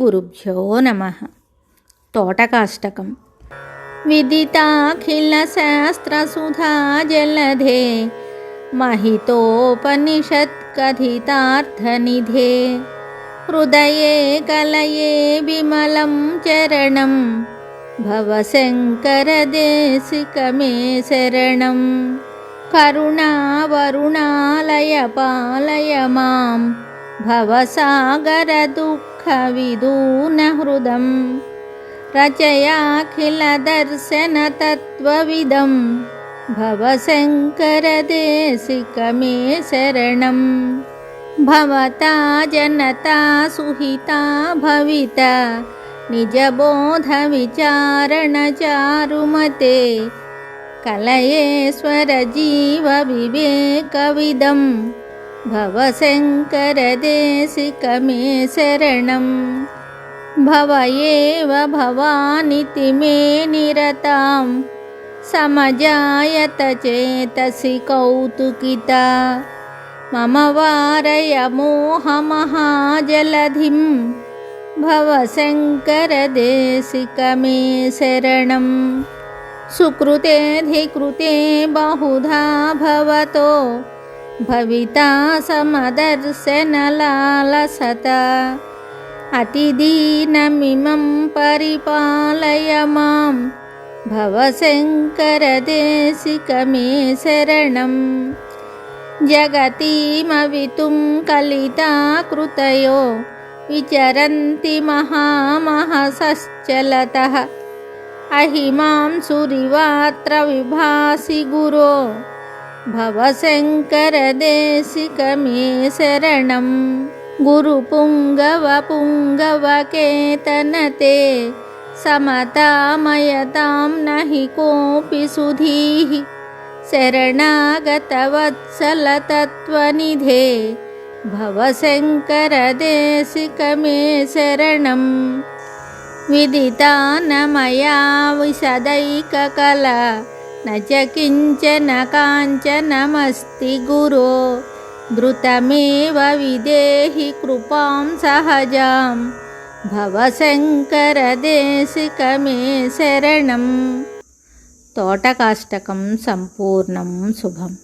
గురుభ్యో నమః. తోటకాష్టకం. విదితాఖిలశాస్త్రసుధా జలధే महितोपनिषत्कथितार्थनिधे हृदये कलये विमलं चरणं भवशङ्करदेशिकमे शरणं. करुणावरुणालय पालय मां भवसागरदुःखविदूनहृदं. रचयाखिलदर्शनतत्त्वविदं भवशङ्करदेशिकमे शरणं. भवता जनता सुहिता भविता निजबोधविचारणचारुमते. कलयेश्वरजीवविवेकविदं भवशङ्करदेशिकमे शरणं. भव एव भवानिति मे निरतां समजायत चेतसि कौतुकिता. मम वारय मोहमहाजलधिं भवशङ्करदेशिकमे शरणं. सुकृतेऽधिकृते बहुधा भवतो भविता समदर्शनलालसता. अतिदीनमिमं परिपालय मां भवशङ्करदेशिकमे शरणं. जगतीमवितुं कलिताकृतयो विचरन्ति महामहसश्चलतः. अहिमांसुरिवात्र विभासि गुरो भवशङ्करदेशिकमे शरणं. गुरुपुङ्गवपुङ्गवकेतनते समतामयतां नहि कोऽपि सुधीः. शरणागतवत्सलतत्त्वनिधे भवशङ्करदेशिकमे शरणं. विदिता न मया विशदैककला न च किञ्चन काञ्चनमस्ति गुरो. द्रुतमेव विदेहि कृपां सहजां भवशङ्करदेशिकमे शरणं. తోటకాష్టకం సంపూర్ణం శుభం.